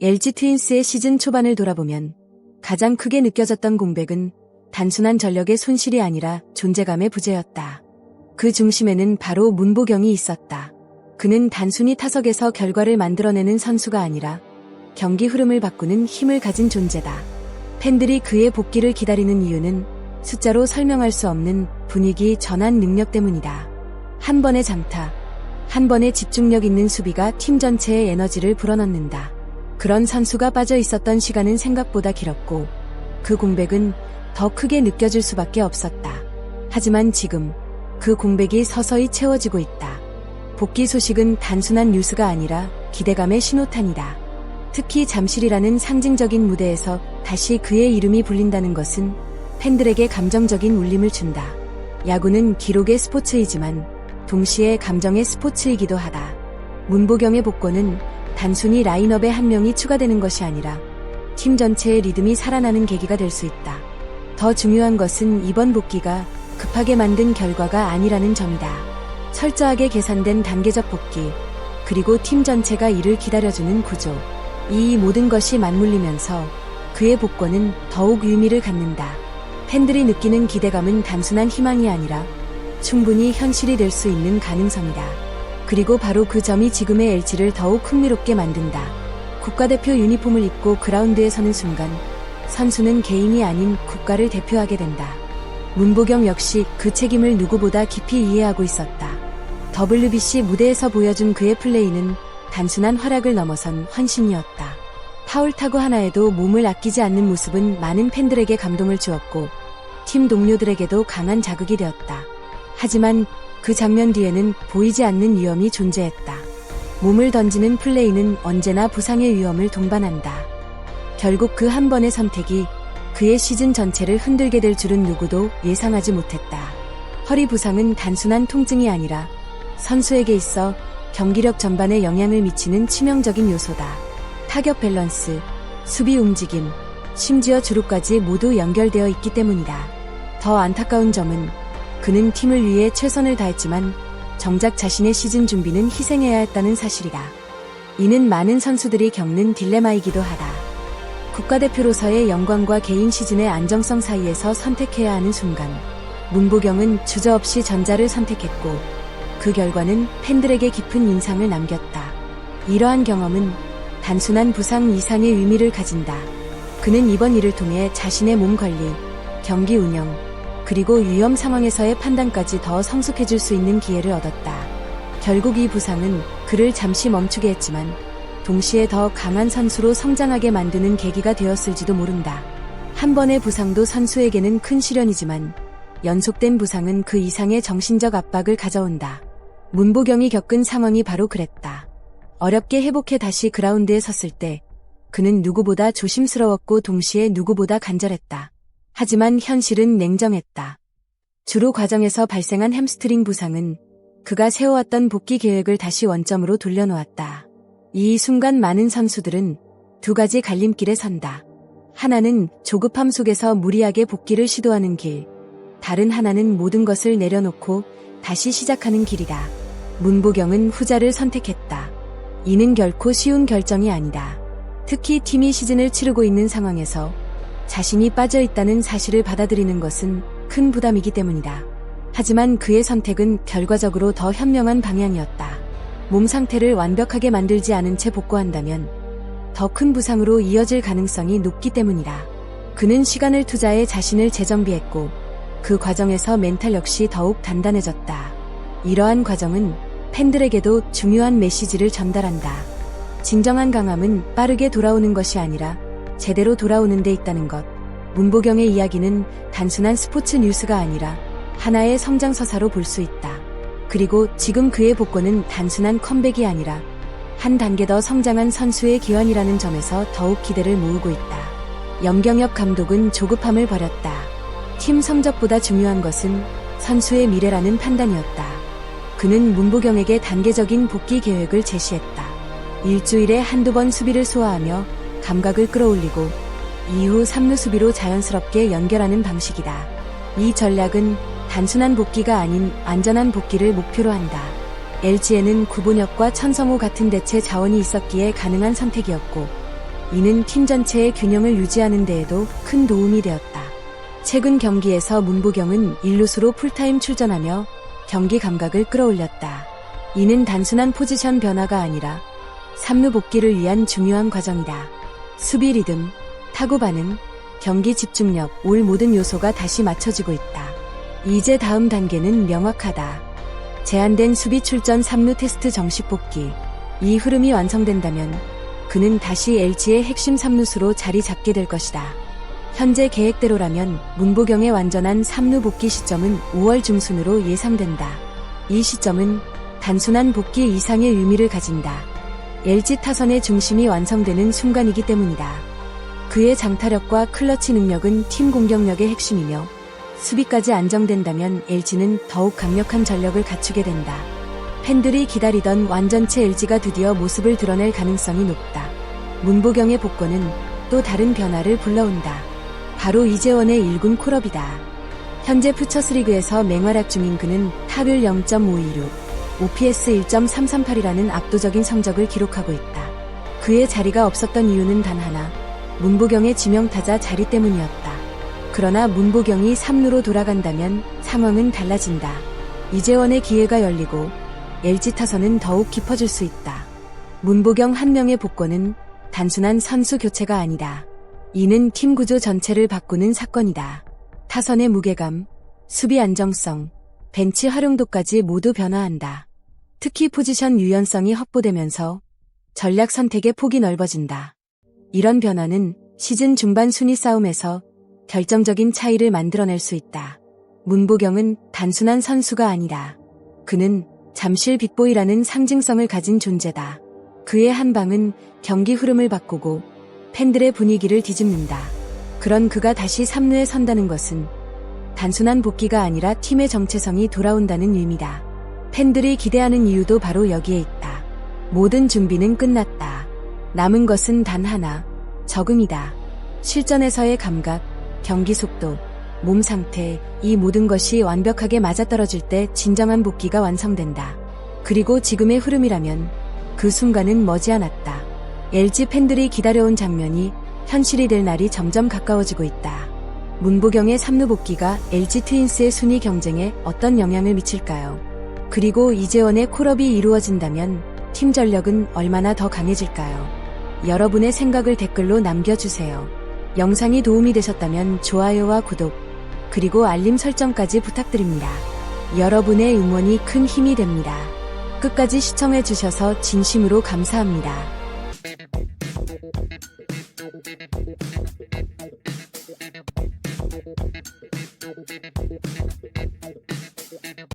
LG 트윈스의 시즌 초반을 돌아보면 가장 크게 느껴졌던 공백은 단순한 전력의 손실이 아니라 존재감의 부재였다. 그 중심에는 바로 문보경이 있었다. 그는 단순히 타석에서 결과를 만들어내는 선수가 아니라 경기 흐름을 바꾸는 힘을 가진 존재다. 팬들이 그의 복귀를 기다리는 이유는 숫자로 설명할 수 없는 분위기 전환 능력 때문이다. 한 번의 장타, 한 번의 집중력 있는 수비가 팀 전체의 에너지를 불어넣는다. 그런 선수가 빠져 있었던 시간은 생각보다 길었고 그 공백은 더 크게 느껴질 수밖에 없었다. 하지만 지금 그 공백이 서서히 채워지고 있다. 복귀 소식은 단순한 뉴스가 아니라 기대감의 신호탄이다. 특히 잠실이라는 상징적인 무대에서 다시 그의 이름이 불린다는 것은 팬들에게 감정적인 울림을 준다. 야구는 기록의 스포츠이지만 동시에 감정의 스포츠이기도 하다. 문보경의 복권은 단순히 라인업에 한 명이 추가되는 것이 아니라 팀 전체의 리듬이 살아나는 계기가 될 수 있다. 더 중요한 것은 이번 복귀가 급하게 만든 결과가 아니라는 점이다. 철저하게 계산된 단계적 복귀, 그리고 팀 전체가 이를 기다려주는 구조. 이 모든 것이 맞물리면서 그의 복권은 더욱 의미를 갖는다. 팬들이 느끼는 기대감은 단순한 희망이 아니라 충분히 현실이 될 수 있는 가능성이다. 그리고 바로 그 점이 지금의 LG를 더욱 흥미롭게 만든다. 국가대표 유니폼을 입고 그라운드에 서는 순간 선수는 개인이 아닌 국가를 대표하게 된다. 문보경 역시 그 책임을 누구보다 깊이 이해하고 있었다. WBC 무대에서 보여준 그의 플레이는 단순한 활약을 넘어선 헌신이었다. 파울 타구 하나에도 몸을 아끼지 않는 모습은 많은 팬들에게 감동을 주었고 팀 동료들에게도 강한 자극이 되었다. 하지만 그 장면 뒤에는 보이지 않는 위험이 존재했다. 몸을 던지는 플레이는 언제나 부상의 위험을 동반한다. 결국 그 한 번의 선택이 그의 시즌 전체를 흔들게 될 줄은 누구도 예상하지 못했다. 허리 부상은 단순한 통증이 아니라 선수에게 있어 경기력 전반에 영향을 미치는 치명적인 요소다. 타격 밸런스, 수비 움직임, 심지어 주루까지 모두 연결되어 있기 때문이다. 더 안타까운 점은 그는 팀을 위해 최선을 다했지만 정작 자신의 시즌 준비는 희생해야 했다는 사실이다. 이는 많은 선수들이 겪는 딜레마이기도 하다. 국가대표로서의 영광과 개인 시즌의 안정성 사이에서 선택해야 하는 순간 문보경은 주저없이 전자를 선택했고 그 결과는 팬들에게 깊은 인상을 남겼다. 이러한 경험은 단순한 부상 이상의 의미를 가진다. 그는 이번 일을 통해 자신의 몸 관리, 경기 운영, 그리고 위험 상황에서의 판단까지 더 성숙해질 수 있는 기회를 얻었다. 결국 이 부상은 그를 잠시 멈추게 했지만 동시에 더 강한 선수로 성장하게 만드는 계기가 되었을지도 모른다. 한 번의 부상도 선수에게는 큰 시련이지만 연속된 부상은 그 이상의 정신적 압박을 가져온다. 문보경이 겪은 상황이 바로 그랬다. 어렵게 회복해 다시 그라운드에 섰을 때 그는 누구보다 조심스러웠고 동시에 누구보다 간절했다. 하지만 현실은 냉정했다. 주로 과정에서 발생한 햄스트링 부상은 그가 세워왔던 복귀 계획을 다시 원점으로 돌려놓았다. 이 순간 많은 선수들은 두 가지 갈림길에 선다. 하나는 조급함 속에서 무리하게 복귀를 시도하는 길, 다른 하나는 모든 것을 내려놓고 다시 시작하는 길이다. 문보경은 후자를 선택했다. 이는 결코 쉬운 결정이 아니다. 특히 팀이 시즌을 치르고 있는 상황에서 자신이 빠져있다는 사실을 받아들이는 것은 큰 부담이기 때문이다. 하지만 그의 선택은 결과적으로 더 현명한 방향이었다. 몸 상태를 완벽하게 만들지 않은 채 복구한다면 더 큰 부상으로 이어질 가능성이 높기 때문이다. 그는 시간을 투자해 자신을 재정비했고 그 과정에서 멘탈 역시 더욱 단단해졌다. 이러한 과정은 팬들에게도 중요한 메시지를 전달한다. 진정한 강함은 빠르게 돌아오는 것이 아니라 제대로 돌아오는 데 있다는 것. 문보경의 이야기는 단순한 스포츠 뉴스가 아니라 하나의 성장서사로 볼 수 있다. 그리고 지금 그의 복권은 단순한 컴백이 아니라 한 단계 더 성장한 선수의 기원이라는 점에서 더욱 기대를 모으고 있다. 염경엽 감독은 조급함을 버렸다. 팀 성적보다 중요한 것은 선수의 미래라는 판단이었다. 그는 문보경에게 단계적인 복귀 계획을 제시했다. 일주일에 한두 번 수비를 소화하며 감각을 끌어올리고 이후 3루 수비로 자연스럽게 연결하는 방식이다. 이 전략은 단순한 복귀가 아닌 안전한 복귀를 목표로 한다. LG에는 구본혁과 천성호 같은 대체 자원이 있었기에 가능한 선택이었고, 이는 팀 전체의 균형을 유지하는 데에도 큰 도움이 되었다. 최근 경기에서 문보경은 1루수로 풀타임 출전하며 경기 감각을 끌어올렸다. 이는 단순한 포지션 변화가 아니라 3루 복귀를 위한 중요한 과정이다. 수비 리듬, 타구 반응, 경기 집중력, 올 모든 요소가 다시 맞춰지고 있다. 이제 다음 단계는 명확하다. 제한된 수비 출전 3루 테스트 정식 복귀. 이 흐름이 완성된다면 그는 다시 LG의 핵심 3루수로 자리 잡게 될 것이다. 현재 계획대로라면 문보경의 완전한 3루 복귀 시점은 5월 중순으로 예상된다. 이 시점은 단순한 복귀 이상의 의미를 가진다. LG 타선의 중심이 완성되는 순간이기 때문이다. 그의 장타력과 클러치 능력은 팀 공격력의 핵심이며 수비까지 안정된다면 LG는 더욱 강력한 전력을 갖추게 된다. 팬들이 기다리던 완전체 LG가 드디어 모습을 드러낼 가능성이 높다. 문보경의 복권은 또 다른 변화를 불러온다. 바로 이재원의 1군 콜업이다. 현재 퓨처스리그에서 맹활약 중인 그는 타율 0.526, OPS 1.338이라는 압도적인 성적을 기록하고 있다. 그의 자리가 없었던 이유는 단 하나, 문보경의 지명타자 자리 때문이었다. 그러나 문보경이 3루로 돌아간다면 상황은 달라진다. 이재원의 기회가 열리고 LG 타선은 더욱 깊어질 수 있다. 문보경 한 명의 복권은 단순한 선수 교체가 아니다. 이는 팀 구조 전체를 바꾸는 사건이다. 타선의 무게감, 수비 안정성, 벤치 활용도까지 모두 변화한다. 특히 포지션 유연성이 확보되면서 전략 선택의 폭이 넓어진다. 이런 변화는 시즌 중반 순위 싸움에서 결정적인 차이를 만들어낼 수 있다. 문보경은 단순한 선수가 아니다. 그는 잠실 빅보이라는 상징성을 가진 존재다. 그의 한 방은 경기 흐름을 바꾸고 팬들의 분위기를 뒤집는다. 그런 그가 다시 3루에 선다는 것은 단순한 복귀가 아니라 팀의 정체성이 돌아온다는 의미다. 팬들이 기대하는 이유도 바로 여기에 있다. 모든 준비는 끝났다. 남은 것은 단 하나, 적응이다. 실전에서의 감각, 경기 속도, 몸 상태, 이 모든 것이 완벽하게 맞아떨어질 때 진정한 복귀가 완성된다. 그리고 지금의 흐름이라면 그 순간은 머지않았다. LG 팬들이 기다려온 장면이 현실이 될 날이 점점 가까워지고 있다. 문보경의 3루 복귀가 LG 트윈스의 순위 경쟁에 어떤 영향을 미칠까요? 그리고 이재원의 콜업이 이루어진다면 팀 전력은 얼마나 더 강해질까요? 여러분의 생각을 댓글로 남겨주세요. 영상이 도움이 되셨다면 좋아요와 구독, 그리고 알림 설정까지 부탁드립니다. 여러분의 응원이 큰 힘이 됩니다. 끝까지 시청해주셔서 진심으로 감사합니다.